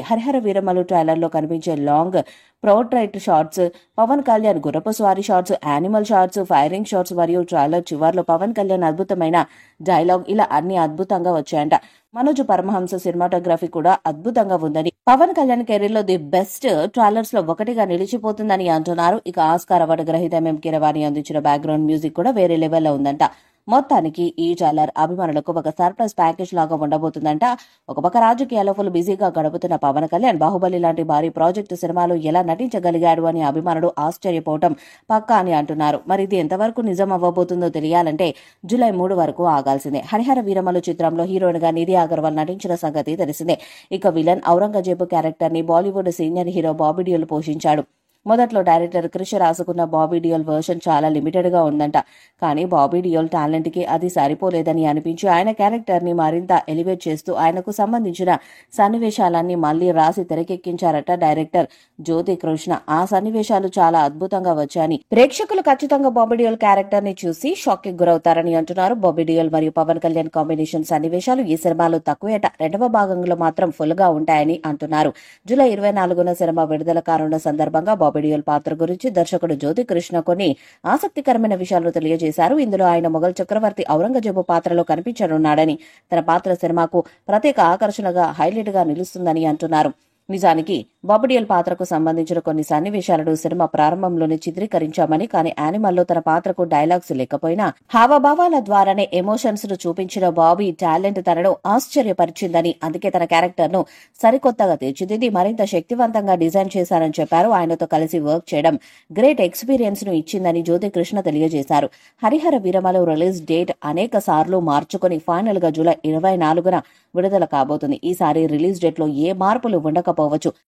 Harihara Veeramallu trailer లో కనిపించే long portrait shots, Pawan Kalyan గుర్రపు స్వారీ shots, animal shots, firing shots మరియు ట్రైలర్ చివర్లో పవన్ కళ్యాణ్ అద్భుతమైన డైలాగ్ ఇలా అన్ని అద్భుతంగా వచ్చాయంట. మనోజ్ పరమహంస సినిమాటోగ్రఫీ కూడా అద్భుతంగా ఉందని, పవన్ కళ్యాణ్ కెరీర్ లో ది బెస్ట్ ట్రైలర్స్ లో ఒకటిగా నిలిచిపోతుందని అంటున్నారు. ఇక ఆస్కార్ అవార్డు గ్రహీత ఎంఎం కీరవాణి అందించిన బ్యాక్గ్రౌండ్ మ్యూజిక్ కూడా వేరే లెవెల్లో ఉందంట. మొత్తానికి ఈ ట్రైలర్ అభిమానులకు ఒక సర్ప్రైజ్ ప్యాకేజ్ లాగా ఉండబోతుందంట. ఒక పక్క రాజకీయాల్లో ఫుల్ బిజీగా గడుపుతున్న పవన్ కళ్యాణ్ బాహుబలి లాంటి భారీ ప్రాజెక్టు సినిమాలు ఎలా నటించగలిగాడు అని అభిమానులు ఆశ్చర్యపోవటం పక్కా అని అంటున్నారు. మరి ఇది ఎంతవరకు నిజం అవ్వబోతుందో తెలియాలంటే జూలై 3 వరకు ఆగాల్సిందే. హరిహర వీరమలు చిత్రంలో హీరోయిన్ గా నిధి అగర్వాల్ నటించిన సంగతి తెలిసిందే. ఇక విలన్ ఔరంగజేబు క్యారెక్టర్ ని బాలీవుడ్ సీనియర్ హీరో బాబీ డియోల్ పోషించాడు. మొదట్లో డైరెక్టర్ క్రిష్ రాసుకున్న బాబీ డియోల్ వర్షన్ చాలా లిమిటెడ్ గా ఉందంట. కానీ బాబీ డియోల్ టాలెంట్ కి అది సరిపోలేదని అనిపించి ఆయన క్యారెక్టర్ ని మరింత ఎలివేట్ చేస్తూ ఆయనకు సంబంధించిన సన్నివేశాలన్నీ మళ్లీ రాసి తెరకెక్కించారట డైరెక్టర్ జ్యోతి కృష్ణ. ఆ సన్నివేశాలు చాలా అద్భుతంగా వచ్చాయని, ప్రేక్షకులు ఖచ్చితంగా బాబీ డియోల్ క్యారెక్టర్ ని చూసి షాక్ కి గురవుతారని అంటున్నారు. బాబీ డియోల్ మరియు పవన్ కళ్యాణ్ కాంబినేషన్ సన్నివేశాలు ఈ సినిమాలో తక్కువేట. రెండవ భాగంలో మాత్రం ఫుల్ గా ఉంటాయని అంటున్నారు. జూలై 24న సినిమా విడుదల కానున్న సందర్భంగా బాబీ డియోల్ పాత్ర గురించి దర్శకుడు జ్యోతి కృష్ణ కొన్ని ఆసక్తికరమైన విషయాలు తెలియజేశారు. ఇందులో ఆయన మొఘల్ చక్రవర్తి ఔరంగజేబు పాత్రలో కనిపించనున్నాడని, తన పాత్ర సినిమాకు ప్రత్యేక ఆకర్షణగా హైలైట్ గా నిలుస్తుందని అంటున్నారు. నిజానికి బాబీ డియోల్ పాత్రకు సంబంధించిన కొన్ని సన్నివేశాలను సినిమా ప్రారంభంలోనే చిత్రీకరించామని, కానీ యానిమల్లో తన పాత్రకు డైలాగ్స్ లేకపోయినా హావభావాల ద్వారానే ఎమోషన్స్ ను చూపించిన బాబీ టాలెంట్ తనను ఆశ్చర్యపరిచిందని, అందుకే తన క్యారెక్టర్ ను సరికొత్తగా తీర్చిదిద్ది మరింత శక్తివంతంగా డిజైన్ చేశారని చెప్పారు. ఆయనతో కలిసి వర్క్ చేయడం గ్రేట్ ఎక్స్పీరియన్స్ ను ఇచ్చిందని జ్యోతి కృష్ణ తెలియజేశారు. హరిహర వీరమలు రిలీజ్ డేట్ అనేక సార్లు మార్చుకుని ఫైనల్ గా జూలై 24న విడుదల కాబోతుంది. ఈసారి రిలీజ్ డేట్ లో ఏ మార్పులు ఉండకపోవచ్చు.